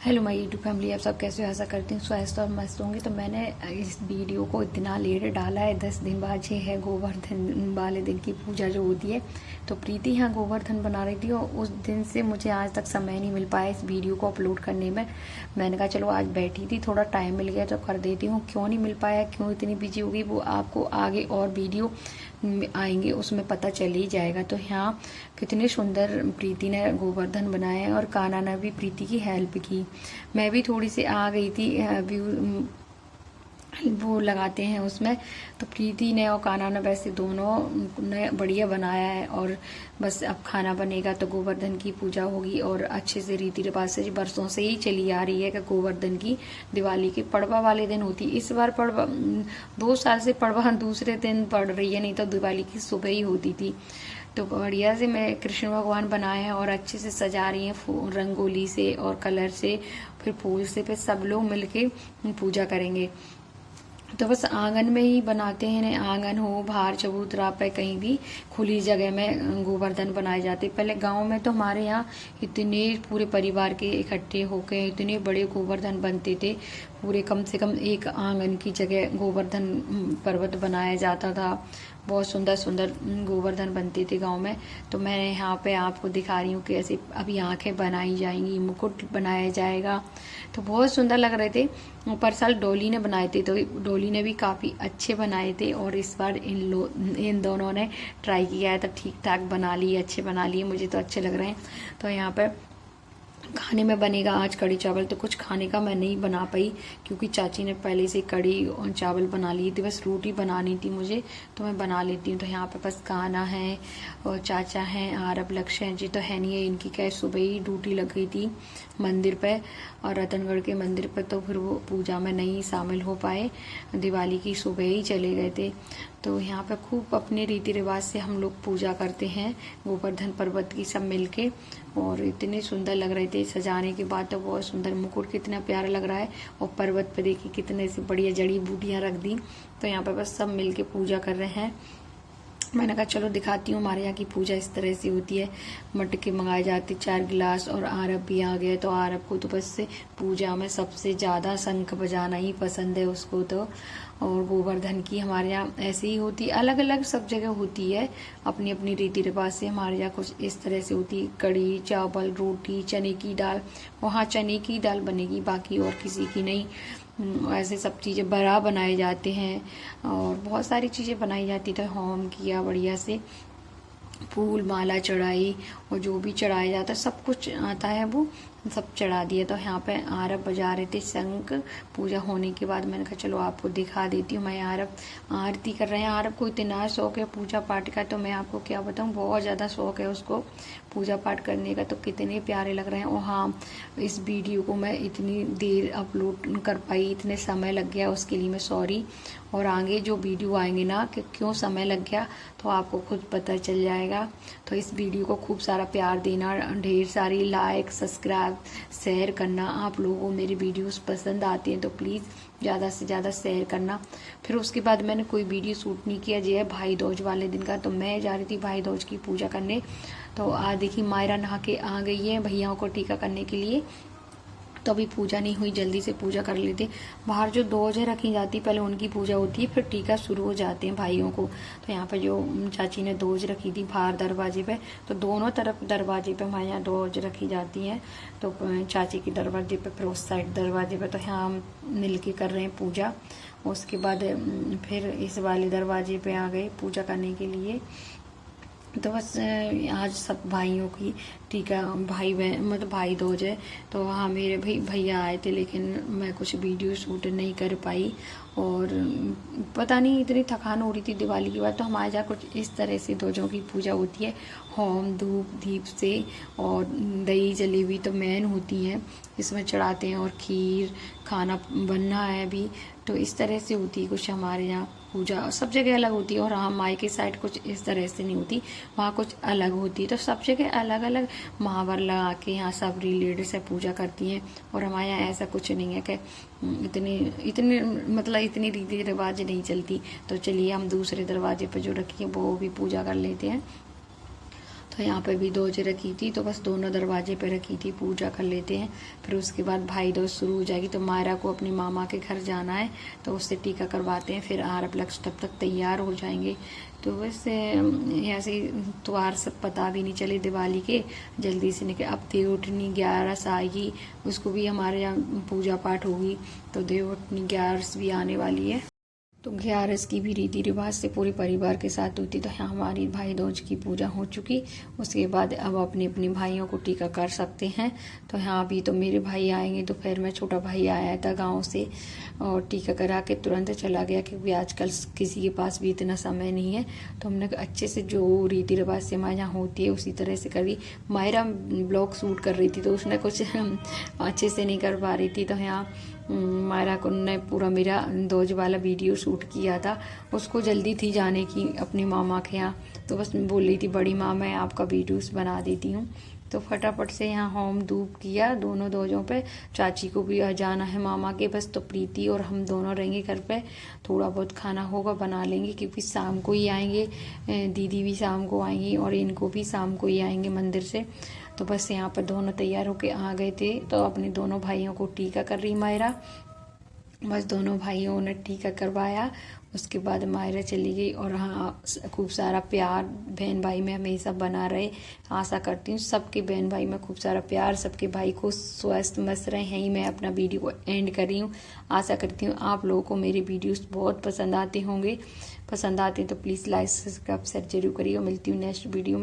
Hello my YouTube family, आप सब कैसे हो? ऐसा करती हूँ स्वस्थ और मस्त होंगे। तो मैंने इस वीडियो को इतना लेट डाला है, 10 दिन बाद ये है गोवर्धन वाले दिन की पूजा जो होती है। तो प्रीति यहाँ गोवर्धन बना रही थी और उस दिन से मुझे आज तक समय नहीं मिल पाया इस वीडियो को अपलोड करने में। मैंने कहा चलो आज बैठी थी, थोड़ा टाइम मिल गया तो कर देती हूँ। क्यों नहीं मिल पाया, क्यों इतनी बिजी हो गई, वो आपको आगे और वीडियो आएंगे उसमें पता चल ही जाएगा। तो यहाँ कितने सुंदर प्रीति ने गोवर्धन बनाए और कान्हा ने भी प्रीति की हेल्प की। मैं भी थोड़ी सी आ गई थी व्यू वो लगाते हैं उसमें। तो प्रीति ने और कान्हा ने वैसे दोनों ने बढ़िया बनाया है। और बस अब खाना बनेगा तो गोवर्धन की पूजा होगी और अच्छे से रीति रिवाज से बरसों से ही चली आ रही है कि गोवर्धन की दिवाली के पड़वा वाले दिन होती। इस बार पड़वा 2 साल से पड़वा दूसरे दिन पड़ रही है, नहीं तो दिवाली की सुबह ही होती थी। तो बढ़िया से मैं कृष्ण भगवान बनाए हैं और अच्छे से सजा रही हैं रंगोली से और कलर से, फिर फूल से। फिर सब लोग मिलके पूजा करेंगे। तो बस आंगन में ही बनाते हैं, आंगन हो बाहर चबूतरा पे कहीं भी खुली जगह में गोवर्धन बनाए जाते। पहले गांव में तो हमारे यहाँ इतने पूरे परिवार के इकट्ठे होकर इतने बड़े गोवर्धन बनते थे। पूरे कम से कम एक आंगन की जगह गोवर्धन पर्वत बनाया जाता था। बहुत सुंदर सुंदर गोवर्धन बनते थे गांव में। तो मैं यहाँ पे आपको दिखा रही हूँ कि ऐसे अभी आंखें बनाई जाएंगी, मुकुट बनाया जाएगा। तो बहुत सुंदर लग रहे थे। पर साल डोली ने बनाए थे तो डोली ने भी काफ़ी अच्छे बनाए थे और इस बार इन दोनों ने ट्राई किया है तो ठीक ठाक बना लिए, अच्छे बना लिए, मुझे तो अच्छे लग रहे हैं। तो यहाँ पर खाने में बनेगा आज कड़ी चावल। तो कुछ खाने का मैं नहीं बना पाई क्योंकि चाची ने पहले से कड़ी और चावल बना लिए थे। बस रोटी बनानी थी मुझे तो मैं बना लेती हूँ। तो यहाँ पे बस कान्हा है और चाचा हैं, आरब लक्ष्य हैं जी तो है नहीं है। इनकी क्या सुबह ही ड्यूटी लग गई थी मंदिर पे और रतनगढ़ के मंदिर पे, तो फिर वो पूजा में नहीं शामिल हो पाए। दिवाली की सुबह ही चले गए थे। तो यहाँ पे खूब अपने रीति रिवाज से हम लोग पूजा करते हैं गोवर्धन पर्वत की सब मिलके। और इतने सुंदर लग रहे थे सजाने के बाद। तो बहुत सुंदर मुकुट कितना प्यारा लग रहा है और पर्वत पे देखिए कितने से बढ़िया जड़ी बूटियां रख दी। तो यहाँ पे बस सब मिलके पूजा कर रहे हैं। मैंने कहा चलो दिखाती हूँ हमारे यहाँ की पूजा इस तरह से होती है। मटके मंगाए जाते 4 गिलास और आरब भी आ गए। तो आरब को तो बस से पूजा में सबसे ज़्यादा शंख बजाना ही पसंद है उसको तो। और गोवर्धन की हमारे यहाँ ऐसे ही होती, अलग अलग सब जगह होती है अपनी अपनी रीति रिवाज से। हमारे यहाँ कुछ इस तरह से होती, कड़ी चावल रोटी चने की दाल। वहाँ चने की दाल बनेगी, बाकी और किसी की नहीं। ऐसे सब चीज़ें बड़ा बनाए जाते हैं और बहुत सारी चीज़ें बनाई जाती। तो होम किया बढ़िया से, फूल माला चढ़ाई और जो भी चढ़ाया जाता है सब कुछ आता है वो सब चढ़ा दिया। तो यहाँ पे आरब बजा रहे थे शंख। पूजा होने के बाद मैंने कहा चलो आपको दिखा देती हूँ। मैं आरब आरती कर रहे हैं। आरब को इतना शौक है पूजा पाठ का, तो मैं आपको क्या बताऊँ, बहुत ज़्यादा शौक है उसको पूजा पाठ करने का। तो कितने प्यारे लग रहे हैं। और हाँ, इस वीडियो को मैं इतनी देर अपलोड कर पाई, इतने समय लग गया उसके लिए मैं सॉरी। और आगे जो वीडियो आएंगे ना कि क्यों समय लग गया तो आपको खुद पता चल जाएगा। तो इस वीडियो को खूब सारा प्यार देना, ढेर सारी लाइक सब्सक्राइब शेयर करना। आप लोगों को मेरी वीडियोस पसंद आती हैं तो प्लीज़ ज़्यादा से ज़्यादा शेयर करना। फिर उसके बाद मैंने कोई वीडियो शूट नहीं किया जी है भाई दूज वाले दिन का। तो मैं जा रही थी भाई दूज की पूजा करने। तो आज देखिए मायरा नहा के आ गई है भैयाओं को टीका करने के लिए। तो अभी पूजा नहीं हुई, जल्दी से पूजा कर लेते। बाहर जो दोजें रखी जाती पहले उनकी पूजा होती है, फिर टीका शुरू हो जाते हैं भाइयों को। तो यहाँ पर जो चाची ने दोज रखी थी बाहर दरवाजे पे, तो दोनों तरफ दरवाजे पे हमारे यहाँ दोज रखी जाती हैं। तो चाची के दरवाजे पे फिर उस साइड दरवाजे पे, तो यहाँ हम मिल के कर रहे हैं पूजा। उसके बाद फिर इस वाले दरवाजे पे आ गए पूजा करने के लिए। तो बस आज सब भाइयों की टीका भाई बहन मतलब भाई दूज है। तो हाँ मेरे भैया आए थे लेकिन मैं कुछ वीडियो शूट नहीं कर पाई। और पता नहीं इतनी थकान हो रही थी दिवाली के बाद। तो हमारे यहाँ कुछ इस तरह से दूजों की पूजा होती है, होम धूप दीप से। और दही जलेबी तो मेन होती है, इसमें चढ़ाते हैं और खीर खाना बनना है अभी। तो इस तरह से होती है कुछ हमारे यहाँ पूजा। सब जगह अलग होती है। और हाँ माई के साइड कुछ इस तरह से नहीं होती, वहाँ कुछ अलग होती है। तो सब जगह अलग अलग महावर लगा के यहाँ सब रिलेटेड से पूजा करती हैं। और हमारे यहाँ ऐसा कुछ नहीं है कि इतने मतलब इतनी रीति रिवाज नहीं चलती। तो चलिए हम दूसरे दरवाजे पर जो रखी है वो भी पूजा कर लेते हैं। तो यहाँ पे भी दोज रखी थी, तो बस दोनों दरवाजे पे रखी थी, पूजा कर लेते हैं। फिर उसके बाद भाई दूज शुरू हो जाएगी। तो मायरा को अपने मामा के घर जाना है, तो उससे टीका करवाते हैं। फिर आरब लक्ष्य तब तक तैयार हो जाएंगे। तो बस ऐसे त्योहार सब पता भी नहीं चले दिवाली के, जल्दी से निकल। अब देवउठनी 11 आएगी, उसको भी हमारे यहाँ पूजा पाठ होगी। तो देवउठनी 11 भी आने वाली है। तो 11 की भी रीति रिवाज से पूरे परिवार के साथ होती। तो यहाँ हमारी भाई दूज की पूजा हो चुकी। उसके बाद अब अपने अपने भाइयों को टीका कर सकते हैं। तो यहाँ अभी तो मेरे भाई आएंगे, दोपहर में छोटा भाई आया था गांव से और टीका करा के तुरंत चला गया, क्योंकि आजकल किसी के पास भी इतना समय नहीं है। तो हमने अच्छे से जो रीति रिवाज से हमारे यहाँ होती है उसी तरह से करी। मायरा ब्लॉग शूट कर रही थी, तो उसने कुछ अच्छे से नहीं कर पा रही थी। तो यहाँ मायरा को ने पूरा मेरा दोज वाला वीडियो शूट किया था। उसको जल्दी थी जाने की अपने मामा के यहाँ, तो बस बोल रही थी बड़ी माँ मैं आपका वीडियोस बना देती हूँ। तो फटाफट से यहाँ होम धूप किया दोनों दोजों पे। चाची को भी जाना है मामा के, बस तो प्रीति और हम दोनों रहेंगे घर पे। थोड़ा बहुत खाना होगा बना लेंगे, क्योंकि शाम को ही आएंगे, दीदी भी शाम को आएंगी और इनको भी शाम को ही आएंगे मंदिर से। तो बस यहाँ पर दोनों तैयार होके आ गए थे। तो अपने दोनों भाइयों को टीका कर रही मायरा। बस दोनों भाइयों ने टीका करवाया। उसके बाद मायरा चली गई। और हाँ, खूब सारा प्यार बहन भाई में हमेशा बना रहे, आशा करती हूँ। सबके बहन भाई में खूब सारा प्यार, सबके भाई को स्वस्थ मस्त रहे। यहीं मैं अपना वीडियो को एंड कर रही हूँ। आशा करती हूँ आप लोगों को मेरे वीडियोस बहुत पसंद आते होंगे। पसंद आते हैं तो प्लीज़ लाइक सब्सक्राइब शेयर जरूर करिए। मिलती हूँ नेक्स्ट वीडियो में।